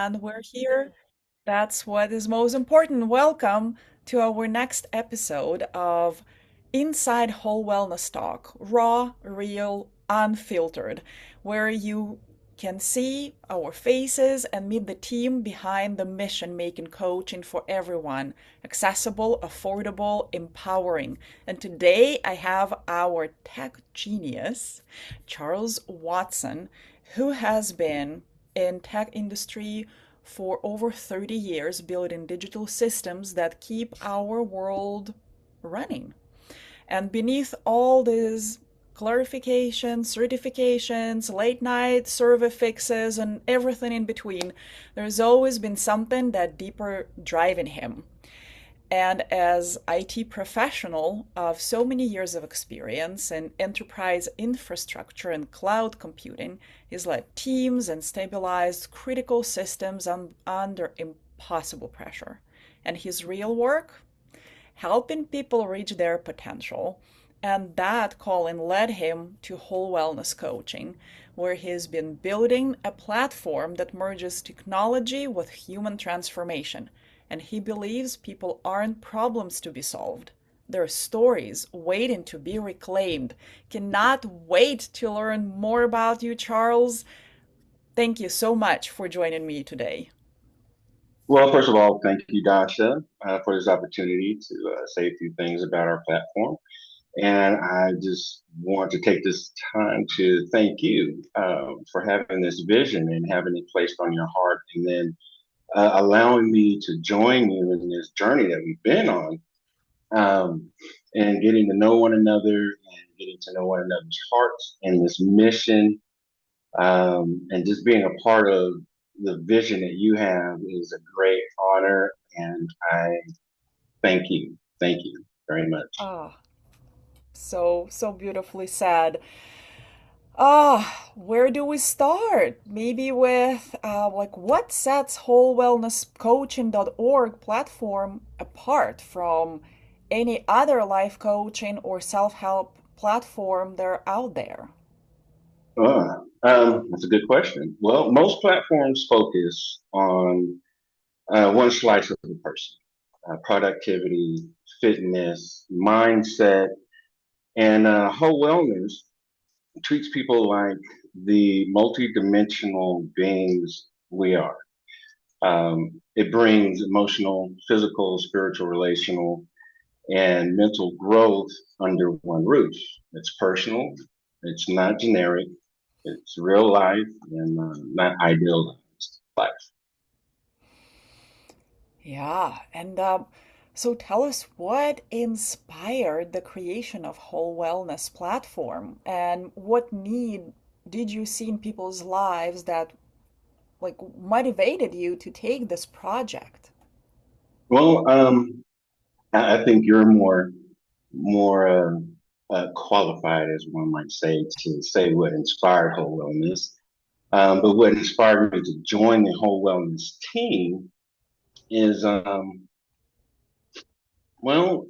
and we're here. That's what is most important. Welcome to our next episode of Inside Whole Wellness Talk, raw, real, unfiltered, where you can see our faces and meet the team behind the mission making coaching for everyone. Accessible, affordable, empowering. And today I have our tech genius, Charles Watson, who has been in tech industry for over 30 years building digital systems that keep our world running. And beneath all these clarifications, certifications, late night survey fixes, and everything in between, there's always been something that deeper driving him. And as IT professional of so many years of experience in enterprise infrastructure and cloud computing, he's led teams and stabilized critical systems under impossible pressure. And his real work? Helping people reach their potential. And that calling led him to Whole Wellness Coaching, where he's been building a platform that merges technology with human transformation. And he believes people aren't problems to be solved. They're stories waiting to be reclaimed. Cannot wait to learn more about you, Charles. Thank you so much for joining me today. Well, first of all, thank you, Dasha, for this opportunity to say a few things about our platform. And I just want to take this time to thank you for having this vision and having it placed on your heart, and then allowing me to join you in this journey that we've been on, and getting to know one another and getting to know one another's hearts and this mission, and just being a part of the vision that you have is a great honor, and I thank you very much. Ah, so beautifully said. Ah, where do we start? Maybe with what sets wholewellnesscoaching.org platform apart from any other life coaching or self-help platform that are out there? That's a good question. Well, most platforms focus on one slice of the person: productivity, fitness, mindset, and whole wellness treats people like the multidimensional beings we are. It brings emotional, physical, spiritual, relational, and mental growth under one roof. It's personal, it's not generic, it's real life and not idealized life. Yeah, and so tell us what inspired the creation of Whole Wellness platform and what need did you see in people's lives that motivated you to take this project? Well, I think you're more qualified, as one might say, to say what inspired whole wellness. But what inspired me to join the whole wellness team is, well,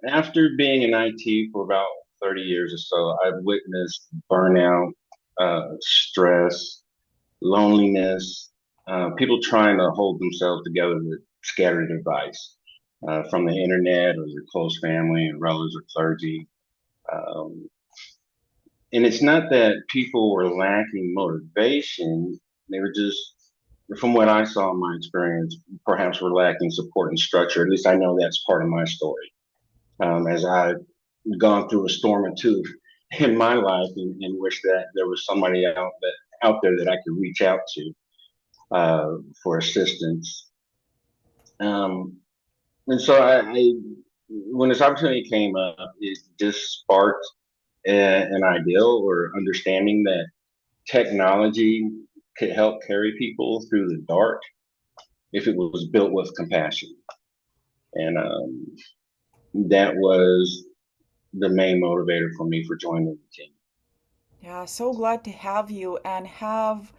after being in IT for about 30 years or so, I've witnessed burnout, stress, loneliness, people trying to hold themselves together with scattered advice from the internet or their close family and relatives or clergy. Um, and it's not that people were lacking motivation; they were just, from what I saw in my experience, perhaps were lacking support and structure. At least I know that's part of my story. As I've gone through a storm or two in my life, and wish that there was somebody out there that I could reach out to for assistance. Um, and so when this opportunity came up, it just sparked an ideal or understanding that technology could help carry people through the dark if it was built with compassion. And that was the main motivator for me for joining the team. Yeah, so glad to have you and have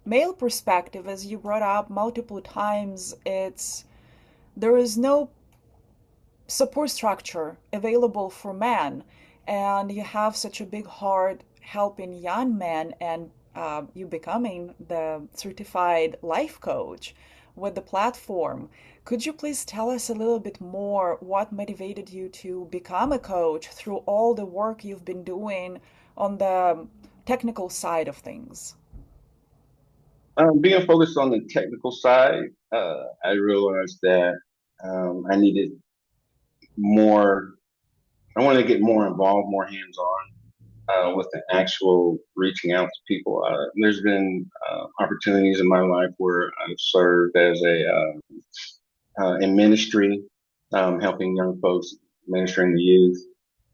male perspective as you brought up multiple times. It's there is no support structure available for men, and you have such a big heart helping young men and you becoming the certified life coach with the platform. Could you please tell us a little bit more what motivated you to become a coach through all the work you've been doing on the technical side of things? Being focused on the technical side, I realized that I needed more. I wanted to get more involved, more hands-on with the actual reaching out to people. There's been opportunities in my life where I've served as a in ministry, helping young folks, ministering to youth,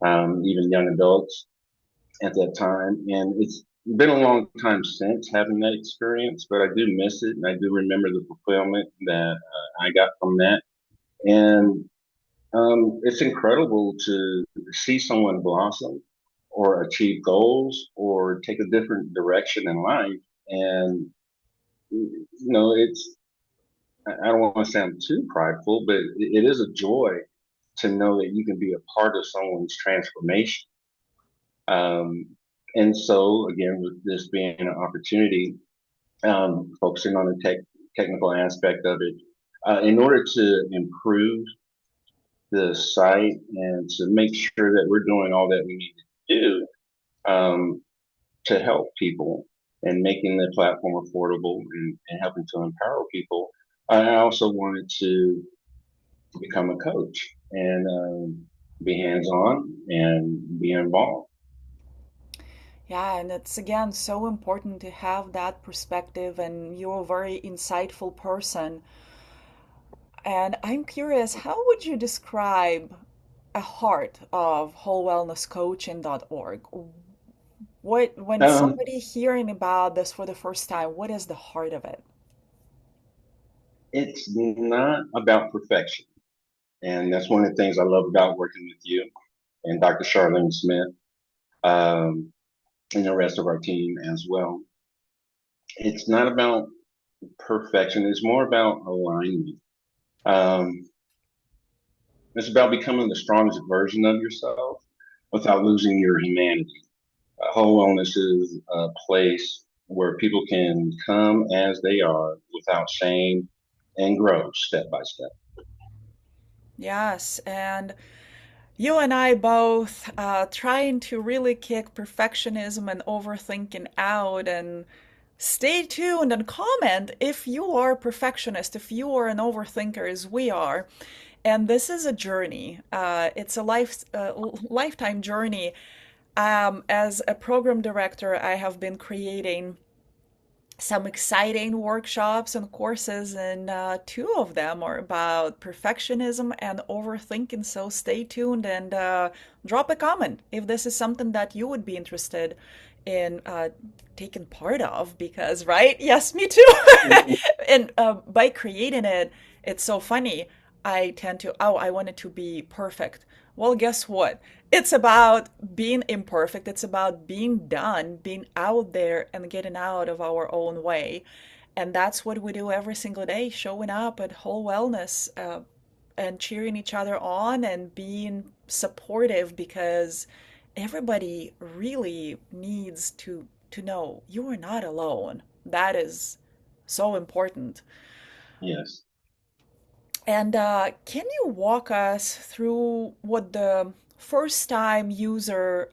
even young adults at that time. And it's been a long time since having that experience, but I do miss it, and I do remember the fulfillment that I got from that. And it's incredible to see someone blossom or achieve goals or take a different direction in life. And, it's, I don't want to sound too prideful, but it is a joy to know that you can be a part of someone's transformation. Um, and so, again, with this being an opportunity, focusing on the technical aspect of it, in order to improve the site and to make sure that we're doing all that we need to do to help people and making the platform affordable and helping to empower people. I also wanted to become a coach and be hands on and be involved. Yeah, and it's again so important to have that perspective, and you're a very insightful person. And I'm curious, how would you describe a heart of wholewellnesscoaching.org? What, when Um, somebody hearing about this for the first time, what is the heart of it? it's not about perfection. And that's one of the things I love about working with you and Dr. Charlene Smith um, and the rest of our team as well. It's not about perfection. It's more about alignment. Um, it's about becoming the strongest version of yourself without losing your humanity. Whole wellness is a place where people can come as they are without shame and grow step by step. Yes, and you and I both trying to really kick perfectionism and overthinking out. And stay tuned and comment if you are a perfectionist, if you are an overthinker as we are. And this is a journey. It's a lifetime journey. As a program director, I have been creating some exciting workshops and courses, and two of them are about perfectionism and overthinking. So stay tuned and drop a comment if this is something that you would be interested in taking part of. Because, right? Yes, me too. And by creating it, it's so funny. I tend to, oh, I want it to be perfect. Well, guess what? It's about being imperfect. It's about being done, being out there and getting out of our own way. And that's what we do every single day, showing up at Whole Wellness and cheering each other on and being supportive, because everybody really needs to know you are not alone. That is so important. Yes. And can you walk us through what the first time user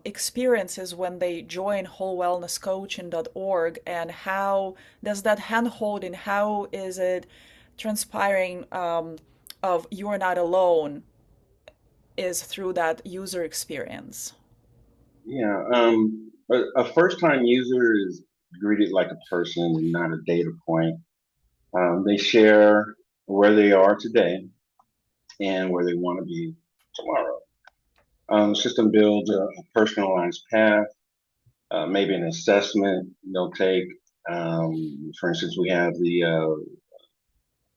experiences when they join wholewellnesscoaching.org, and how does that handholding, how is it transpiring of you're not alone is through that user experience? Yeah. A first time user is greeted like a person and not a data point. They share where they are today and where they want to be tomorrow. The system builds a personalized path, maybe an assessment they'll take. For instance, we have the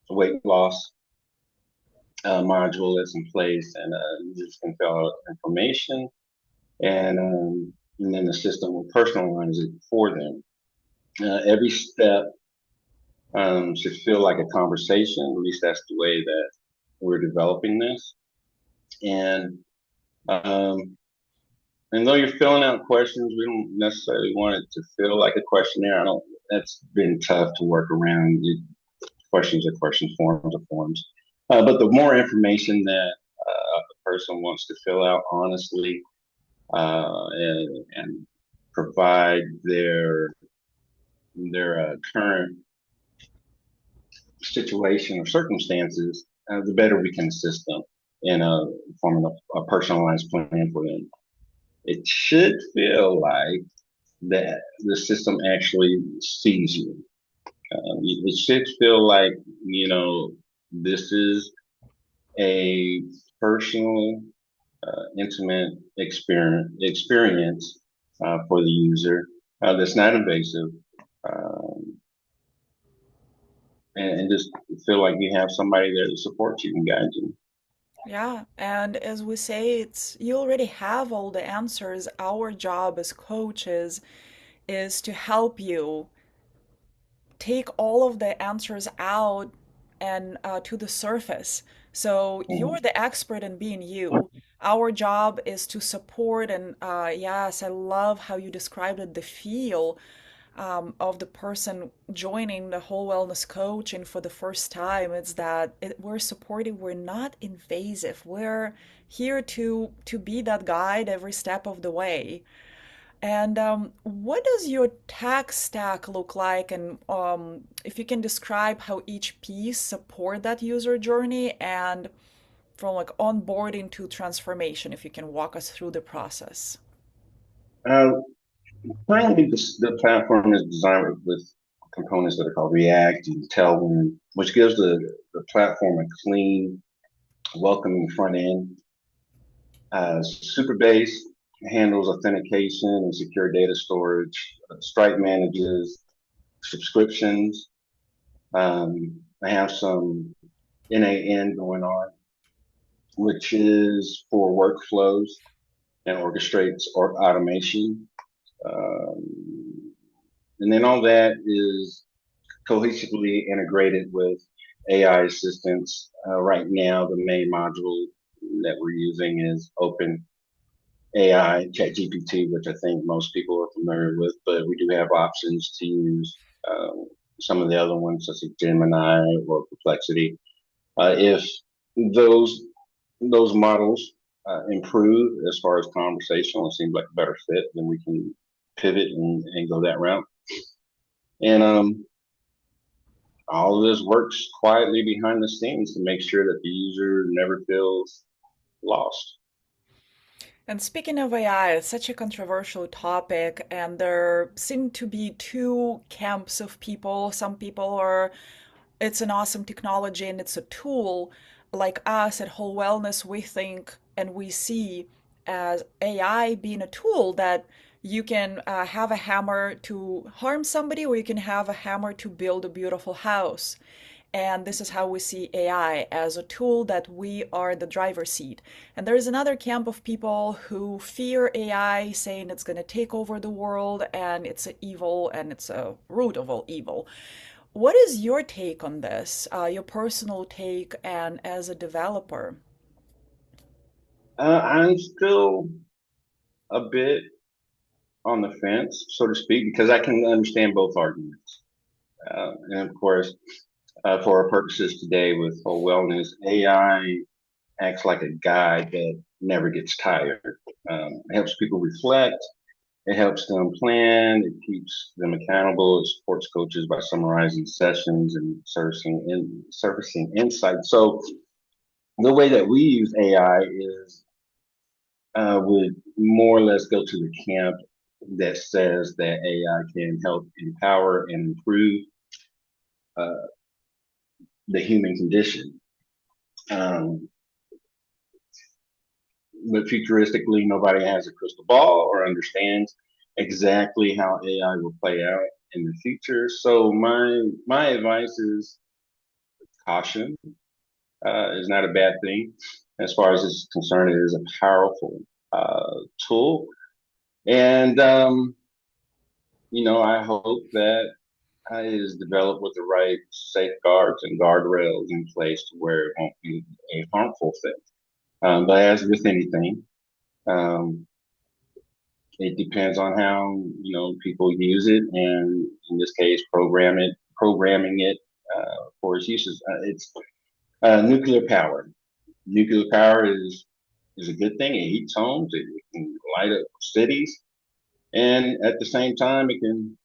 weight loss module that's in place, and users can fill out information, and then the system will personalize it for them. Every step should feel like a conversation. At least that's the way that we're developing this. And um, And though you're filling out questions, we don't necessarily want it to feel like a questionnaire. I don't. That's been tough to work around. Questions are questions, forms are forms. But the more information that a person wants to fill out honestly and provide their current situation or circumstances, the better we can assist them in forming a personalized plan for them. It should feel like that the system actually sees you. It should feel like, you know, this is a personal, intimate experience for the user that's not invasive, um, and just feel like you have somebody there to support you and guide you. Yeah, and as we say, it's you already have all the answers. Our job as coaches is to help you take all of the answers out and to the surface. So you're Mhm. the expert in being you. Our job is to support and yes, I love how you described it, the feel of the person joining the whole wellness coaching for the first time. It's that we're supportive, we're not invasive. We're here to be that guide every step of the way. And what does your tech stack look like? And if you can describe how each piece support that user journey and from like onboarding to transformation, if you can walk us through the process. Uh, Currently, the platform is designed with components that are called React and Tailwind, which gives the platform a clean, welcoming front end. Superbase handles authentication and secure data storage. Stripe manages subscriptions. I have some NAN going on, which is for workflows and orchestrates or automation. Um, and then all that is cohesively integrated with AI assistance. Right now, the main module that we're using is Open AI, ChatGPT, which I think most people are familiar with, but we do have options to use some of the other ones, such as Gemini or Perplexity. If those those models improve as far as conversational, it seems like a better fit, then we can pivot and go that route. And all of this works quietly behind the scenes to make sure that the user never feels lost. And speaking of AI, it's such a controversial topic, and there seem to be two camps of people. Some people are, it's an awesome technology and it's a tool. Like us at Whole Wellness, we think and we see as AI being a tool that you can have a hammer to harm somebody, or you can have a hammer to build a beautiful house. And this is how we see AI as a tool that we are the driver's seat. And there is another camp of people who fear AI, saying it's going to take over the world and it's evil and it's a root of all evil. What is your take on this, your personal take, and as a developer? I'm still a bit on the fence, so to speak, because I can understand both arguments. And of course, for our purposes today with whole wellness, AI acts like a guide that never gets tired. It helps people reflect. It helps them plan. It keeps them accountable. It supports coaches by summarizing sessions and surfacing insights. So the way that we use AI is would more or less go to the camp that says that AI can help empower and improve uh, the human condition. Um, but futuristically, nobody has a crystal ball or understands exactly how AI will play out in the future. So my advice is caution is not a bad thing. As far as it's concerned, it is a powerful tool, and I hope that it is developed with the right safeguards and guardrails in place to where it won't be a harmful thing. But as with anything, um, It depends on how people use it, and in this case, programming it for its uses. It's nuclear power. Nuclear power is a good thing. It heats homes. It can light up cities, and at the same time, it can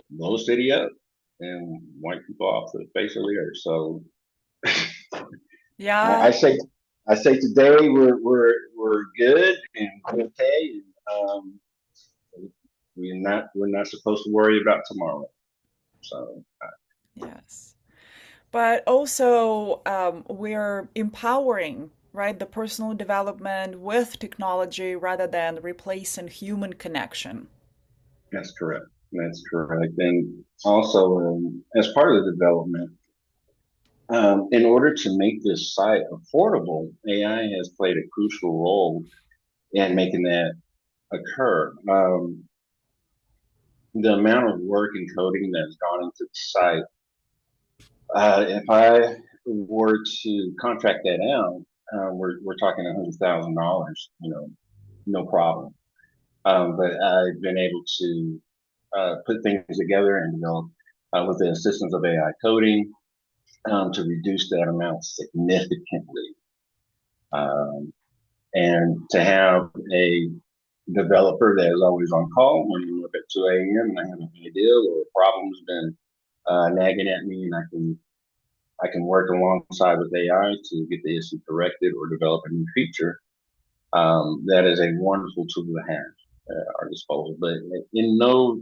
blow a city up and wipe people off the face of the earth. So I, Yeah. I say I say today we're good and we're okay. And, we're not supposed to worry about tomorrow. So Yes. But also, we're empowering, right, the personal development with technology rather than replacing human connection. that's correct. That's correct. And also, as part of the development, in order to make this site affordable, AI has played a crucial role in making that occur. The amount of work and coding that's gone into the site, if I were to contract that out, we're talking $100,000, no problem. But I've been able to put things together and develop with the assistance of AI coding to reduce that amount significantly. Um, and to have a developer that is always on call when you up at 2 a.m. and I have an idea or a problem's been nagging at me, and I can work alongside with AI to get the issue corrected or develop a new feature. That is a wonderful tool to have at our disposal. But in no,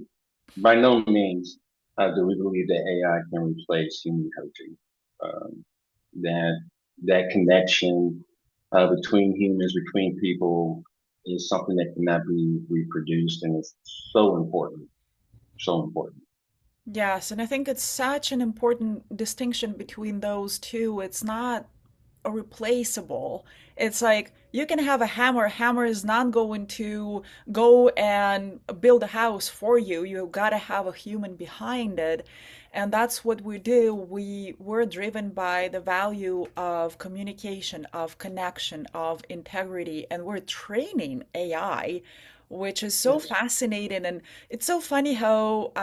by no means do we believe that AI can replace human coaching. Um, that that connection between humans, between people, is something that cannot be reproduced, and it's so important, so important. Yes, and I think it's such an important distinction between those two. It's not a replaceable. It's like you can have a hammer. Hammer is not going to go and build a house for you. You gotta have a human behind it. And that's what we do. We're driven by the value of communication, of connection, of integrity, and we're training AI, which is so Yes. fascinating. And it's so funny how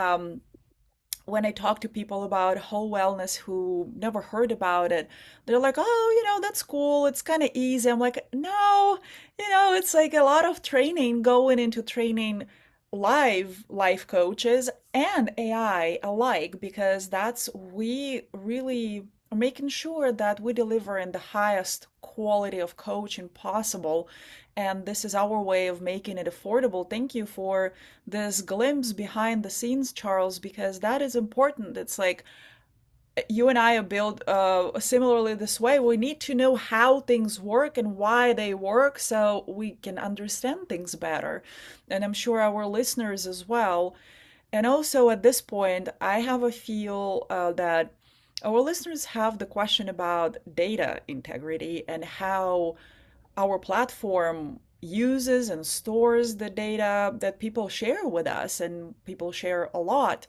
when I talk to people about whole wellness who never heard about it, they're like, oh, that's cool. It's kind of easy. I'm like, no, it's like a lot of training going into training live life coaches and AI alike, because we really are making sure that we deliver in the highest quality of coaching possible. And this is our way of making it affordable. Thank you for this glimpse behind the scenes, Charles, because that is important. It's like you and I are built similarly this way. We need to know how things work and why they work so we can understand things better. And I'm sure our listeners as well. And also at this point, I have a feel that our listeners have the question about data integrity and how our platform uses and stores the data that people share with us, and people share a lot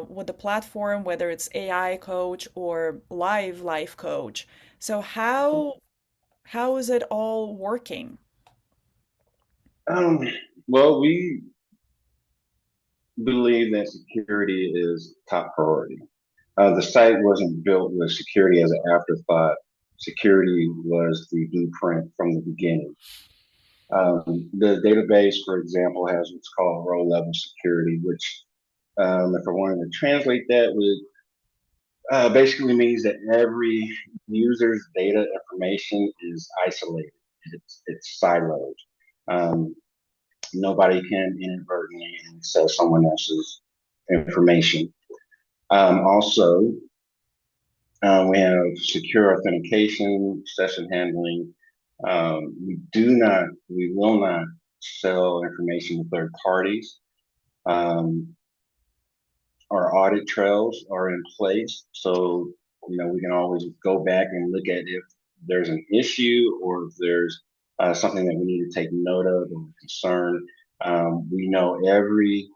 with the platform, whether it's AI coach or live life coach. So how is it all working? Um, well, we believe that security is top priority. The site wasn't built with security as an afterthought. Security was the blueprint from the beginning. The database, for example, has what's called row level security, which, if I wanted to translate that, would basically means that every user's data information is isolated. It's siloed. Um, Nobody can inadvertently access someone else's information. Also, we have secure authentication, session handling. We will not sell information to third parties. Um, our audit trails are in place, so we can always go back and look at if there's an issue or if there's something that we need to take note of or concern. We know every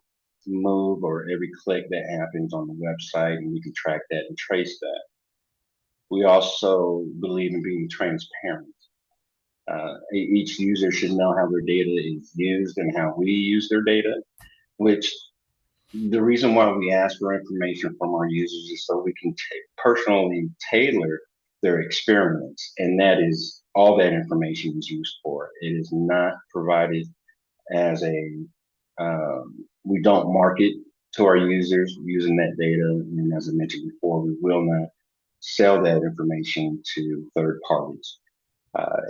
move or every click that happens on the website, and we can track that and trace that. We also believe in being transparent. Each user should know how their data is used and how we use their data, which the reason why we ask for information from our users is so we can personally tailor their experience. And that is all that information is used for. It is not provided as we don't market to our users using that data. And as I mentioned before, we will not sell that information to third parties.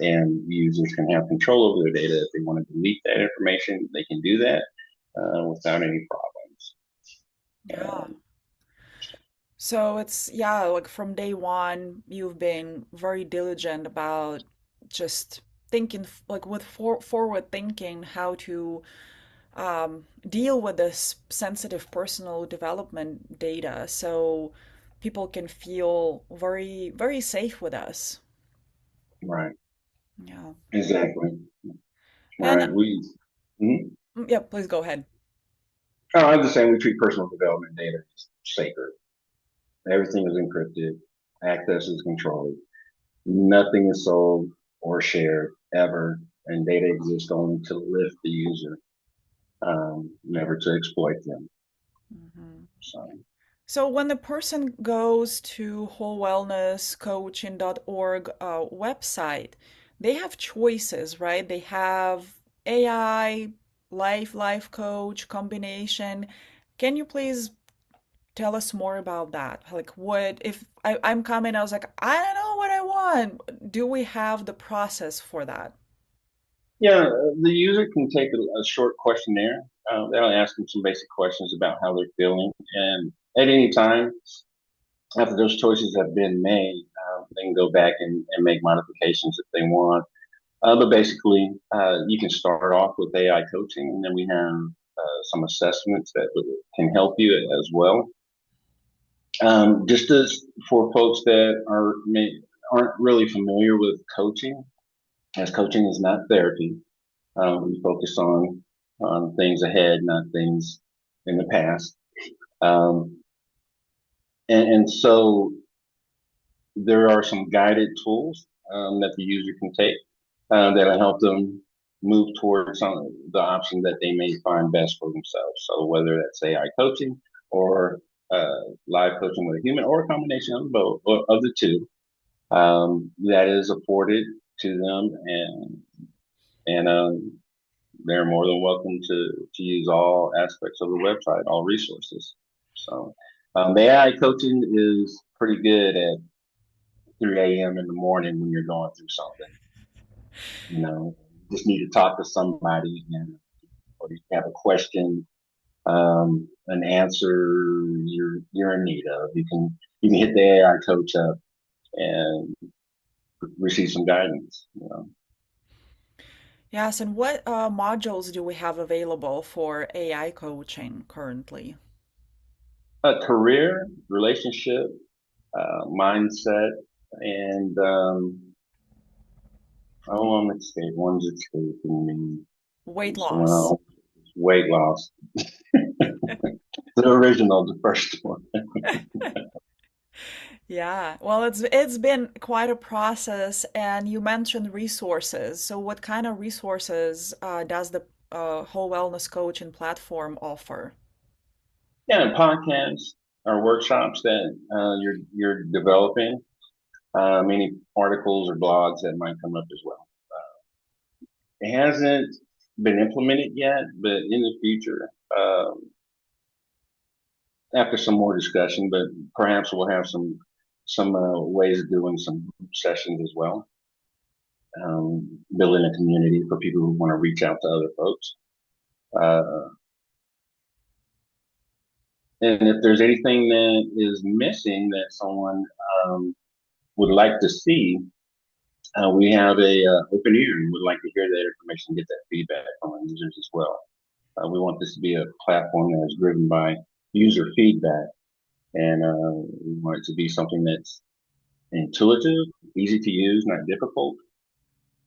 And users can have control over their data. If they want to delete that information, they can do that without any problems. Yeah. Um, So it's, yeah, like from day one, you've been very diligent about just thinking, like with forward thinking, how to deal with this sensitive personal development data so people can feel very, very safe with us. right. Yeah. Exactly. And Right. Mhm. yeah, please go ahead. Oh, I'm just saying we treat personal development data as sacred. Everything is encrypted. Access is controlled. Nothing is sold or shared ever. And data exists only to lift the user, never to exploit them. Mhm. So, So when the person goes to wholewellnesscoaching.org website, they have choices, right? They have AI, life coach combination. Can you please tell us more about that? Like what if I'm coming, I was like, I don't know what I want. Do we have the process for that? yeah, the user can take a short questionnaire. That'll ask them some basic questions about how they're feeling. And at any time, after those choices have been made, they can go back and make modifications if they want. But basically, you can start off with AI coaching, and then we have some assessments that can help you as well. Just as for folks that aren't really familiar with coaching, as coaching is not therapy, we focus on things ahead, not things in the past. Um, and so there are some guided tools that the user can take that'll help them move towards the option that they may find best for themselves. So whether that's AI coaching or live coaching with a human or a combination of both or of the two, that is afforded to them, and they're more than welcome to use all aspects of the website, all resources. So the AI coaching is pretty good at 3 a.m. in the morning when you're going through something. You know, just need to talk to somebody, and or you have a question, an answer you're in need of. You can hit the AI coach up and receive some guidance. You know, Yes, and what modules do we have available for AI coaching currently? a career, relationship, mindset, and oh, I'm escaping. One's escaping me. Weight It's the one loss. weight loss. The original, the first one. Yeah, well, it's been quite a process, and you mentioned resources. So, what kind of resources does the whole wellness coaching platform offer? Yeah, podcasts or workshops that you're developing. Any articles or blogs that might come up as well. It hasn't been implemented yet, but in the future, after some more discussion, but perhaps we'll have some ways of doing some sessions as well. Building a community for people who want to reach out to other folks. Uh, and if there's anything that is missing that someone would like to see, we have a open ear and would like to hear that information, get that feedback from our users as well. We want this to be a platform that is driven by user feedback, and we want it to be something that's intuitive, easy to use, not difficult,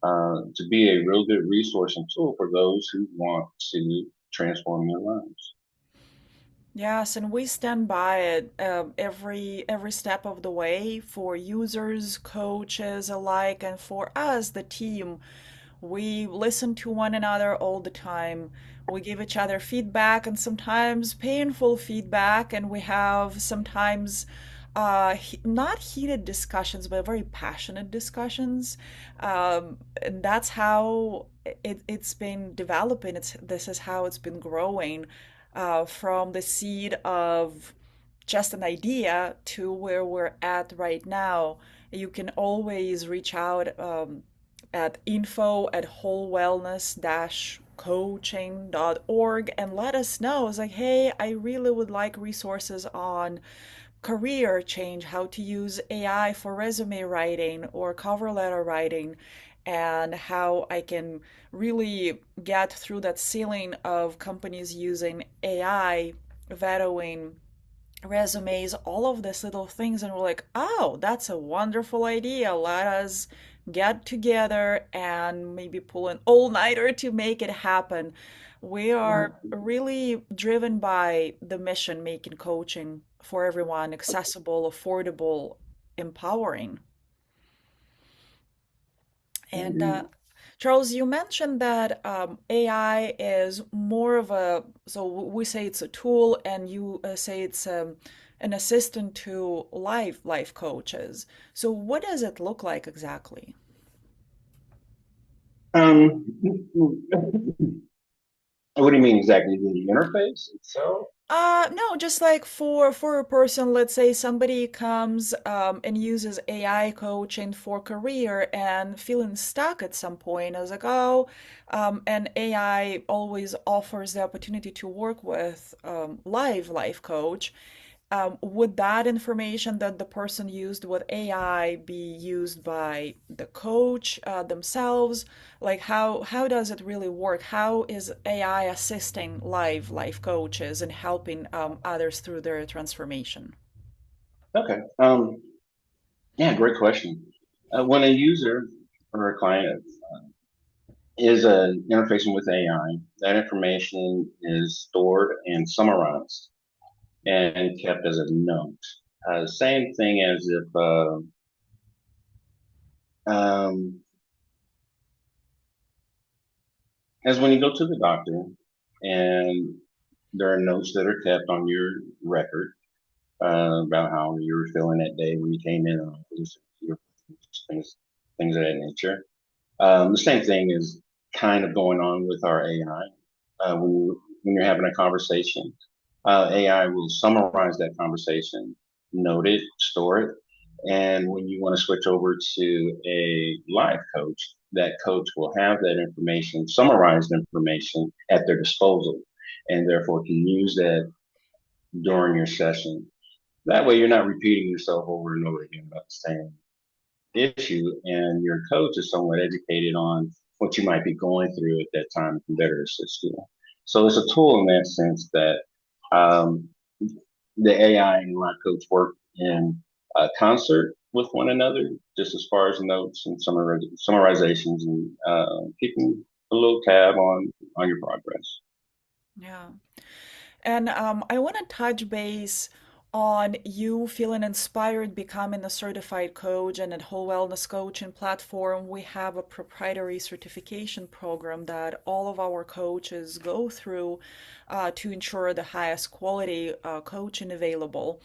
to be a real good resource and tool for those who want to transform their lives. Yes, and we stand by it every step of the way for users, coaches alike, and for us, the team. We listen to one another all the time. We give each other feedback and sometimes painful feedback, and we have sometimes not heated discussions, but very passionate discussions. And that's how it's been developing. This is how it's been growing from the seed of just an idea to where we're at right now. You can always reach out at info at wholewellness-coaching.org and let us know. It's like, hey, I really would like resources on career change, how to use AI for resume writing or cover letter writing, and how I can really get through that ceiling of companies using AI, valuing resumes, all of these little things. And we're like, oh, that's a wonderful idea. Let us get together and maybe pull an all-nighter to make it happen. We are really driven by the mission, making coaching for everyone accessible, affordable, empowering. And Indeed. Charles, you mentioned that AI is more of a, so we say it's a tool, and you say it's an assistant to life coaches. So what does it look like exactly? Um, what do you mean exactly? The interface itself? No, just like for a person, let's say somebody comes and uses AI coaching for career and feeling stuck at some point. I was like, oh, and AI always offers the opportunity to work with life coach. Would that information that the person used with AI be used by the coach themselves? Like how does it really work? How is AI assisting life coaches and helping others through their transformation? Okay. Yeah, great question. When a user or a client is interfacing with AI, that information is stored and summarized and kept as a note. Same thing as if um, as when you go to the doctor and there are notes that are kept on your record about how you were feeling that day when you came in, things, things of that nature. The same thing is kind of going on with our AI. When you're having a conversation, AI will summarize that conversation, note it, store it, and when you want to switch over to a live coach, that coach will have that information, summarized information at their disposal, and therefore can use that during your session. That way, you're not repeating yourself over and over again about the same issue, and your coach is somewhat educated on what you might be going through at that time and can better assist you. So it's a tool in that sense that um, the AI and life coach work in concert with one another, just as far as notes and summarizations and keeping a little tab on your progress. Yeah. And I want to touch base on you feeling inspired becoming a certified coach. And at Whole Wellness Coaching platform, we have a proprietary certification program that all of our coaches go through to ensure the highest quality coaching available.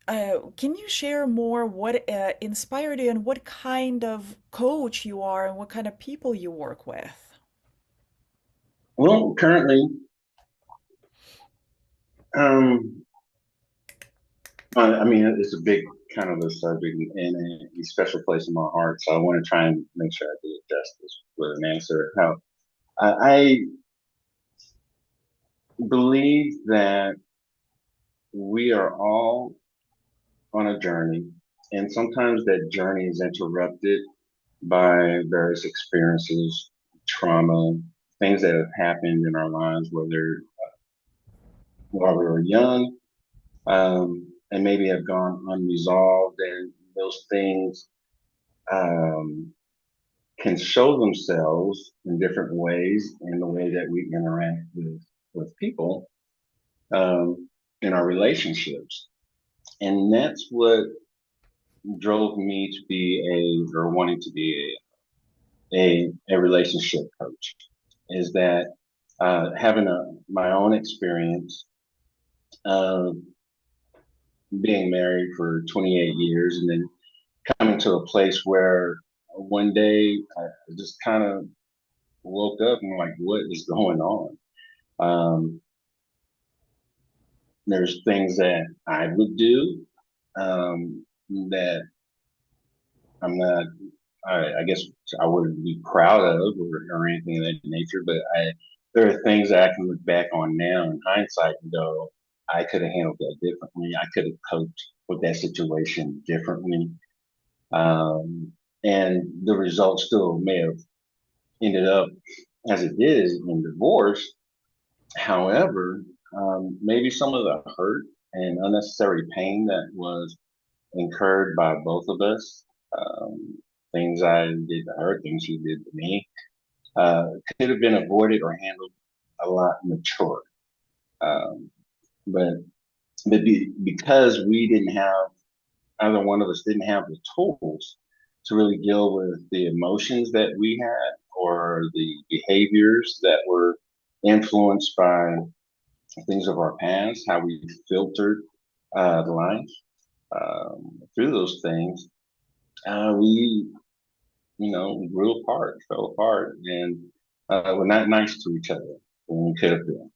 Uh, can you share more what inspired you and what kind of coach you are and what kind of people you work with? Well, currently, um, I mean, it's a big kind of a subject and a special place in my heart. So I want to try and make sure I do it justice with an answer. How I believe that we are all on a journey, and sometimes that journey is interrupted by various experiences, trauma, things that have happened in our lives, whether while we were young, and maybe have gone unresolved, and those things um, can show themselves in different ways in the way that we interact with people. in our relationships. And that's what drove me to be or wanting to be a relationship coach is that having my own experience of being married for 28 years and then coming to a place where one day I just kind of woke up and like, what is going on? Um, there's things that I would do that I'm not, I guess I wouldn't be proud of or anything of that nature, but there are things that I can look back on now in hindsight and go, I could have handled that differently. I could have coped with that situation differently. Um, and the result still may have ended up as it did in divorce. However, maybe some of the hurt and unnecessary pain that was incurred by both of us, um, things I did to her, things she did to me, uh, could have been avoided or handled a lot mature. Um, but because we didn't have, either one of us didn't have the tools to really deal with the emotions that we had or the behaviors that were influenced by things of our past, how we filtered life through those things, we, grew apart, fell apart, and were not nice to each other when we could have been.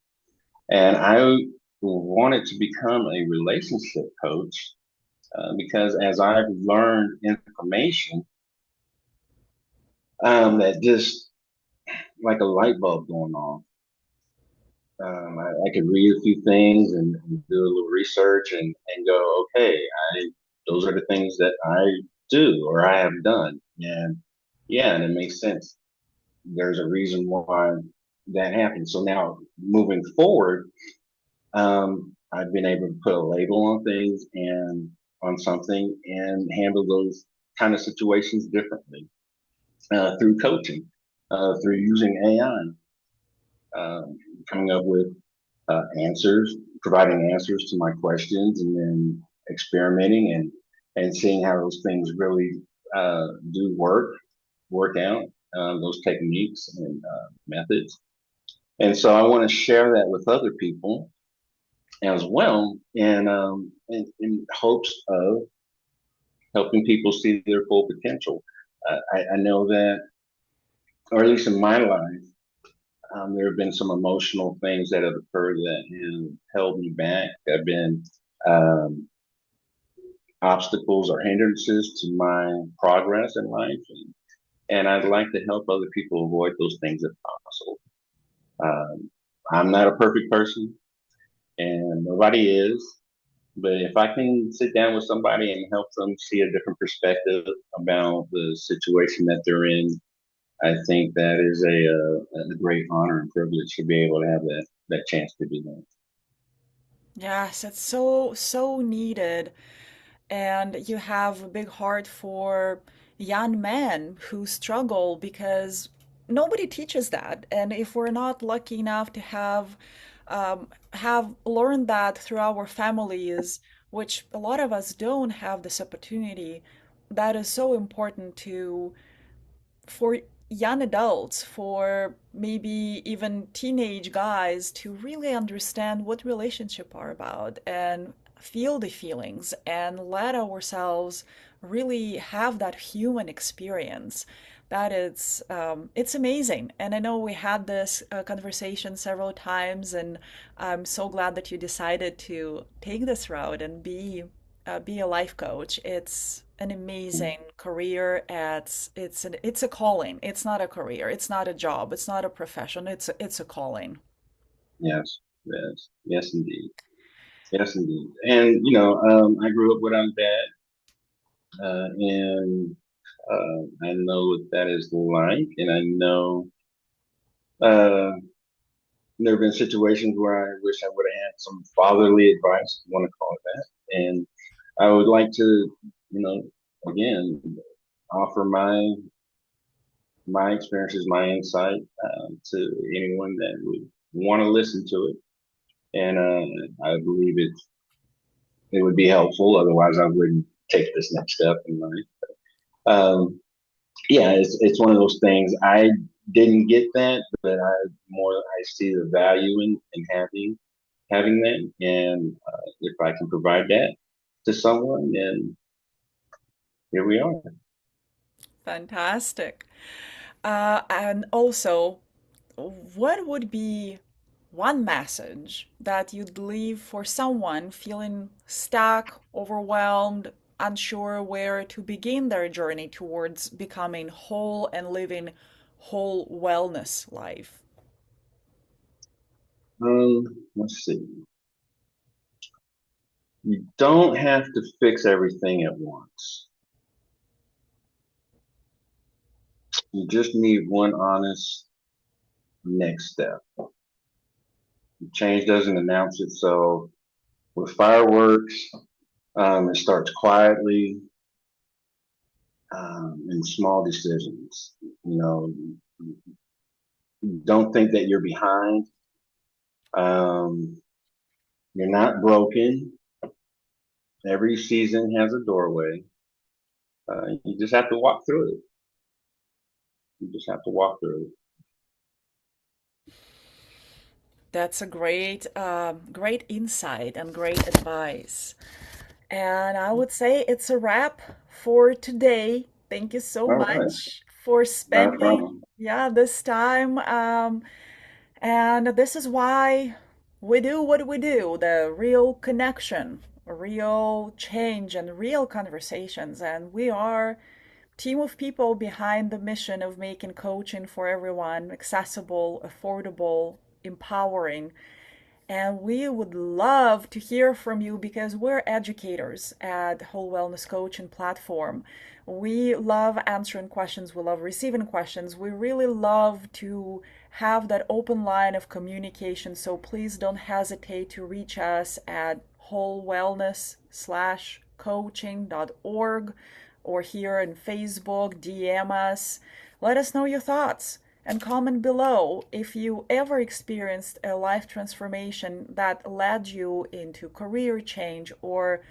And I wanted to become a relationship coach because as I've learned information that just like a light bulb going off. I could read a few things and do a little research and go, okay, those are the things that I do or I have done. And yeah, and it makes sense. There's a reason why that happened. So now moving forward, I've been able to put a label on things and on something and handle those kind of situations differently through coaching, through using AI, coming up with answers, providing answers to my questions, and then experimenting and seeing how those things really do work out, those techniques and methods. And so I want to share that with other people as well, in hopes of helping people see their full potential. I know that, or at least in my life, there have been some emotional things that have occurred that have held me back. Have been um, obstacles or hindrances to my progress in life, and I'd like to help other people avoid those things if possible. Um, I'm not a perfect person, and nobody is. But if I can sit down with somebody and help them see a different perspective about the situation that they're in, I think that is a great honor and privilege to be able to have that chance to do that. Yes, it's so, so needed. And you have a big heart for young men who struggle because nobody teaches that. And if we're not lucky enough to have learned that through our families, which a lot of us don't have this opportunity, that is so important to for young adults, for maybe even teenage guys to really understand what relationships are about and feel the feelings and let ourselves really have that human experience. That it's amazing. And I know we had this conversation several times, and I'm so glad that you decided to take this route and be a life coach. It's an amazing career. It's a calling. It's not a career. It's not a job. It's not a profession. It's a calling. Yes, yes, yes, indeed. Yes, indeed. And, I grew up without a dad, and I know what that is like. And I know uh, there have been situations where I wish I would have had some fatherly advice, if you want to call it that. And I would like to, again, offer my experiences, my insight to anyone that would want to listen to it. and I believe it would be helpful. Otherwise, I wouldn't take this next step in life. Yeah, it's one of those things. I didn't get that, but I see the value in having that, and if I can provide that to someone, then here we are. Fantastic. And also, what would be one message that you'd leave for someone feeling stuck, overwhelmed, unsure where to begin their journey towards becoming whole and living whole wellness life? Let's see. You don't have to fix everything at once. You just need one honest next step. Change doesn't announce itself with fireworks. It starts quietly in small decisions. You know, don't think that you're behind. Um, you're not broken. Every season has a doorway. You just have to walk through it. You just have to walk through it. That's a great insight and great advice. And I would say it's a wrap for today. Thank you so All right, much for not a spending, problem. yeah, this time. And this is why we do what we do, the real connection, real change, and real conversations. And we are team of people behind the mission of making coaching for everyone accessible, affordable, empowering. And we would love to hear from you because we're educators at Whole Wellness Coaching platform. We love answering questions. We love receiving questions. We really love to have that open line of communication. So please don't hesitate to reach us at wholewellness/coaching.org or here on Facebook, DM us. Let us know your thoughts and comment below if you ever experienced a life transformation that led you into career change or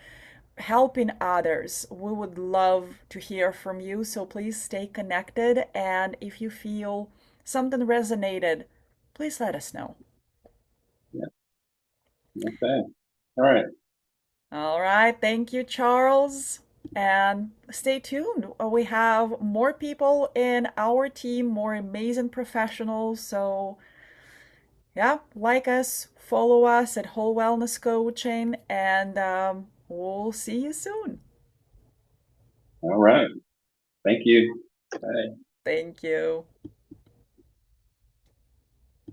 helping others. We would love to hear from you, so please stay connected. And if you feel something resonated, please let us know. Yeah. Okay. All right. All right, thank you, Charles. And stay tuned. We have more people in our team, more amazing professionals. So yeah, like us, follow us at Whole Wellness Coaching, and we'll see you soon. All right. Thank you. Bye. Thank you.